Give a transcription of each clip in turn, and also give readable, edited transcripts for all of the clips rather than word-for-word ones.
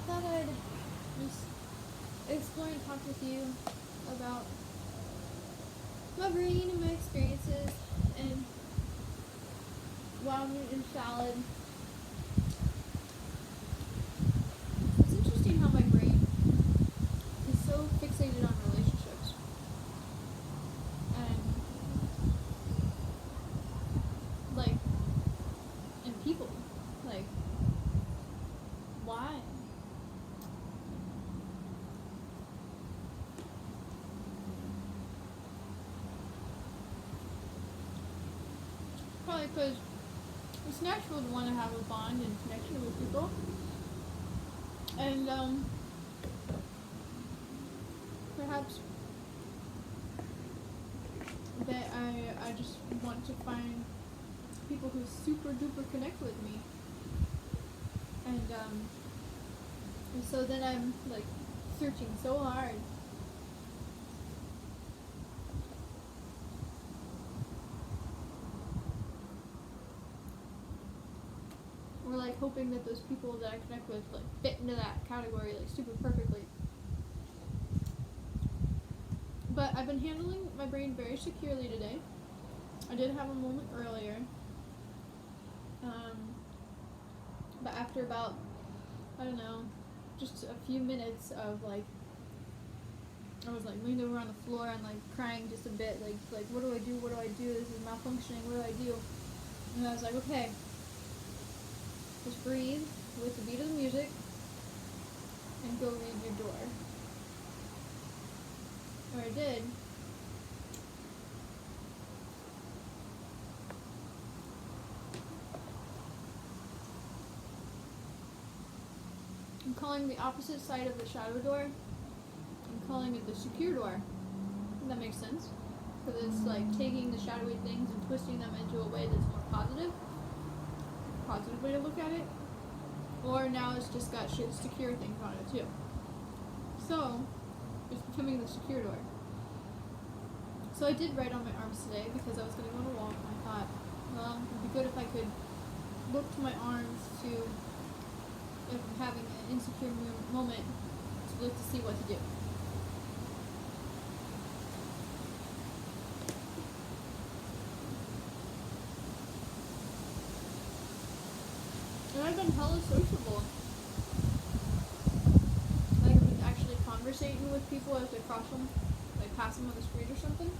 thought I'd just explore and talk with you about my brain and my experiences and while I'm eating salad. It's interesting how my brain is so fixated on relationships and like and people. Like, why? Probably because it's natural to want to have a bond and connection with people. And perhaps that I just want to find people who super duper connect with me. And so then I'm like searching so hard. Or like hoping that those people that I connect with like fit into that category like super perfectly. But I've been handling my brain very securely today. I did have a moment earlier. But after about, I don't know, just a few minutes of like, I was like leaned over on the floor and like crying just a bit, like what do I do? What do I do? This is malfunctioning. What do I do? And I was like, okay, just breathe with the beat of the music and go read your door. Or I did. I'm calling the opposite side of the shadow door. I'm calling it the secure door. That makes sense. Because it's like taking the shadowy things and twisting them into a way that's more positive. Positive way to look at it. Or now it's just got shit secure things on it too. So, it's becoming the secure door. So I did write on my arms today because I was going to go on a walk and I thought, well, it'd be good if I could look to my arms to, if I'm having an insecure moment, to look to see what to do. And I've been hella sociable. Like I've been actually conversating with people as I cross them, like pass them on the street or something.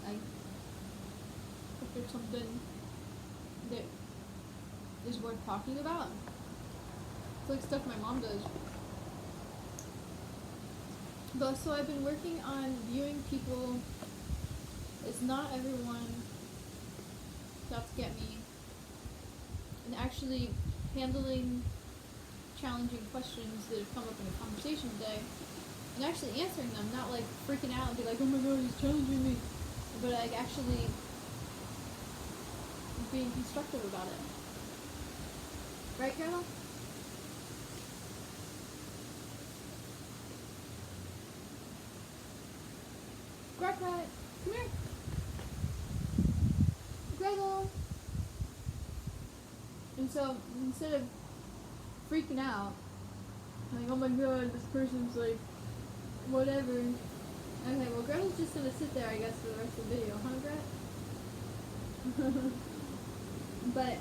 Like, if there's something that is worth talking about. It's like stuff my mom does. But so I've been working on viewing people as not everyone out to get me, and actually handling challenging questions that have come up in a conversation today, and actually answering them, not like freaking out and be like, oh my god, he's challenging me, but like actually being constructive about it. Right, Carol? Gretel, come here. Gretel. And so instead of freaking out, like, oh my god, this person's like, whatever. Okay, well, Gretel's just gonna sit there, I guess, for the rest of the video, huh, Gret? But,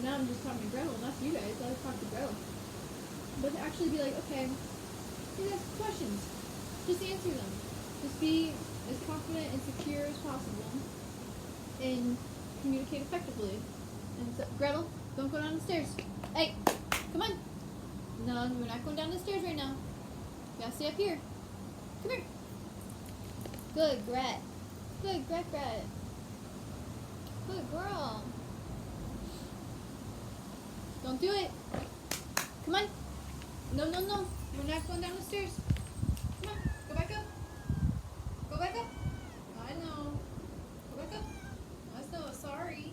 now I'm just talking to Gretel, not to you guys, I talk to Gretel. But to actually be like, okay, just ask questions. Just answer them. Just be as confident and secure as possible and communicate effectively. And so, Gretel, don't go down the stairs. Hey, come on. No, we're not going down the stairs right now. You gotta stay up here. Come here. Good, Gret. Good, Gret. Good girl. Don't do it. Come on. No. We're not going down the stairs. Come on. Go back up. Go back up. I know. Go back up. I know. Sorry.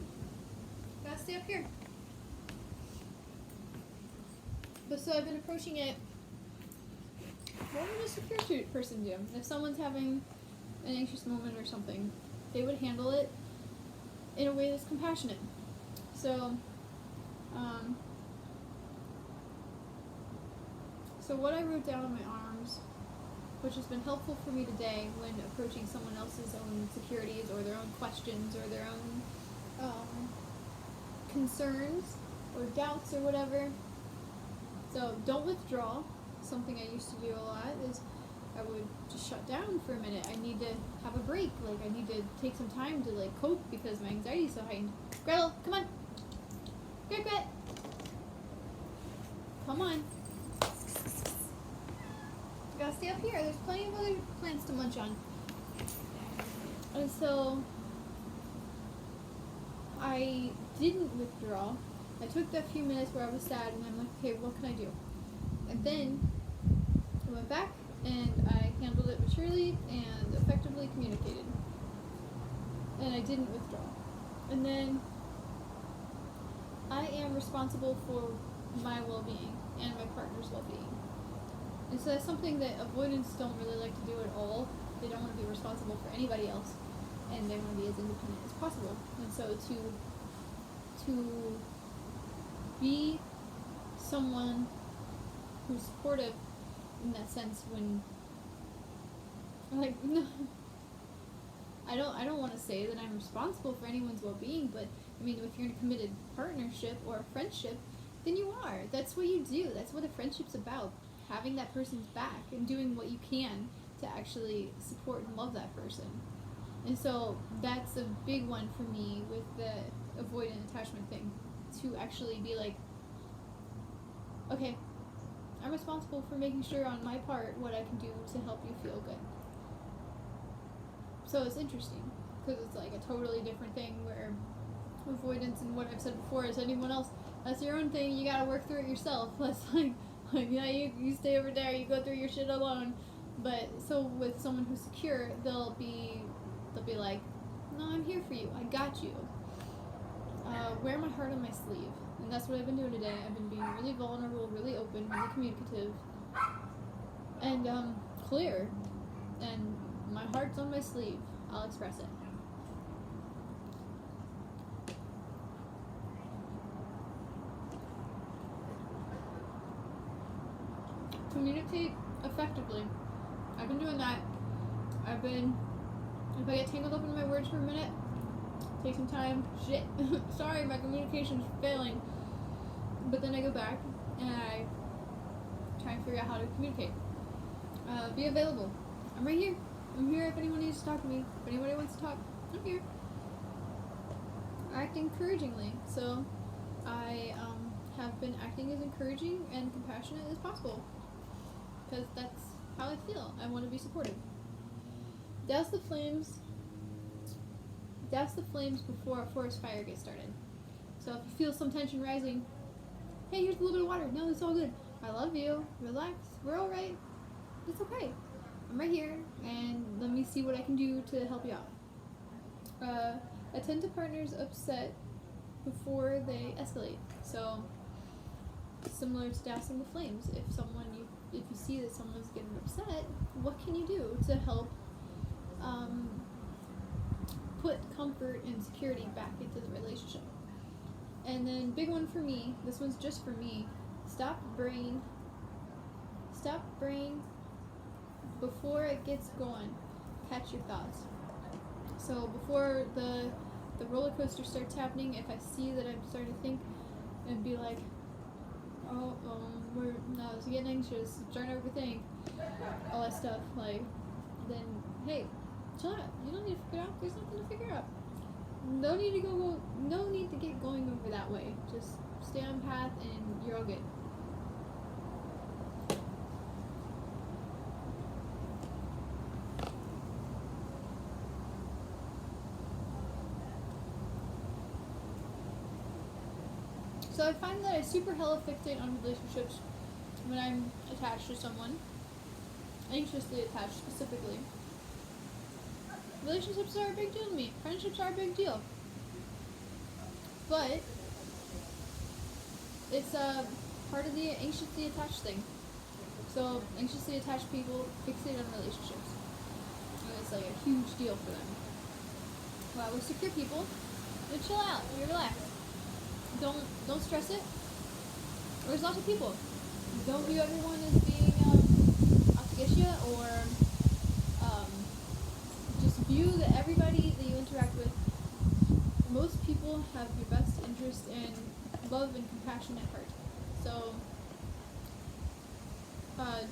Gotta stay up here. But so I've been approaching it. What would a secure person do? If someone's having an anxious moment or something, they would handle it in a way that's compassionate. So Um, so what I wrote down on my arms, which has been helpful for me today when approaching someone else's own insecurities or their own questions or their own concerns or doubts or whatever. So don't withdraw. Something I used to do a lot is I would just shut down for a minute. I need to have a break. Like, I need to take some time to, like, cope because my anxiety is so heightened. Gretel, come on. Gret. Come on. You gotta stay up here. There's plenty of other plants to munch on. And so I didn't withdraw. I took that few minutes where I was sad and I'm like, okay, what can I do? And then I went back and I handled it maturely and effectively communicated. And I didn't withdraw. And then I am responsible for my well-being and my partner's well-being. And so that's something that avoidants don't really like to do at all. They don't want to be responsible for anybody else, and they want to be as independent as possible. And so to be someone who's supportive in that sense when, like, no, I don't want to say that I'm responsible for anyone's well-being, but I mean, if you're in a committed partnership or a friendship, then you are. That's what you do. That's what a friendship's about. Having that person's back and doing what you can to actually support and love that person. And so that's a big one for me with the avoidant attachment thing. To actually be like, okay, I'm responsible for making sure on my part what I can do to help you feel good. So it's interesting because it's like a totally different thing where avoidance and what I've said before is anyone else, that's your own thing, you gotta work through it yourself. That's like yeah, you stay over there, you go through your shit alone. But so with someone who's secure, they'll be like, no, I'm here for you, I got you. Wear my heart on my sleeve. And that's what I've been doing today. I've been being really vulnerable, really open, really communicative, and clear. And my heart's on my sleeve. I'll express it. Communicate effectively. I've been doing that. If I get tangled up in my words for a minute, take some time, shit, sorry, my communication's failing. But then I go back and I try and figure out how to communicate. Be available. I'm right here. I'm here if anyone needs to talk to me. If anybody wants to talk, I'm here. Act encouragingly. So I have been acting as encouraging and compassionate as possible. Because that's how I feel. I want to be supportive. Douse the flames before a forest fire gets started. So if you feel some tension rising, hey, here's a little bit of water. No, it's all good. I love you. Relax. We're all right. It's okay. I'm right here, and let me see what I can do to help you out. Attend to partners upset before they escalate. So similar to dousing the flames. If you see that someone's getting upset, what can you do to help put comfort and security back into the relationship? And then big one for me, this one's just for me, stop brain before it gets going. Catch your thoughts. So before the roller coaster starts happening, if I see that I'm starting to think and be like, I was getting anxious, starting to overthink, all that stuff, like, then, hey, chill out. You don't need to figure it out. There's nothing to figure out. No need to get going over that way. Just stay on path and you're all good. So I find that I super hella fixate on relationships when I'm attached to someone, anxiously attached specifically. Relationships are a big deal to me. Friendships are a big deal. But it's a part of the anxiously attached thing. So anxiously attached people fixate on relationships. And it's like a huge deal for them. While with secure people, you chill out, you relax. don't stress it. There's lots of people. Don't view everyone as being out to get you, or um, just view that everybody that you interact with, most people have your best interest in love and compassion at heart. So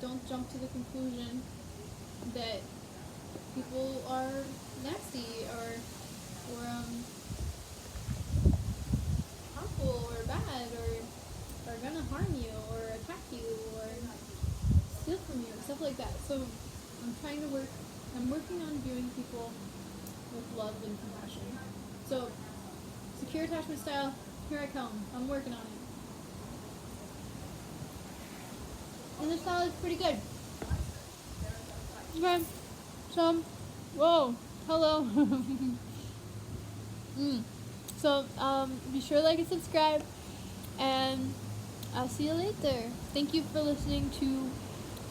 don't jump to the conclusion that people are nasty or harmful or bad or are gonna harm you or attack you or steal from you, stuff like that. So I'm working on viewing people with love and compassion. So secure attachment style, here I come. I'm working on it. And this style is pretty good. Okay. So whoa, hello. So be sure to like and subscribe, and I'll see you later. Thank you for listening to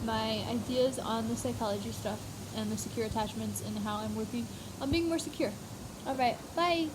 my ideas on the psychology stuff and the secure attachments and how I'm working on being more secure. Alright, bye!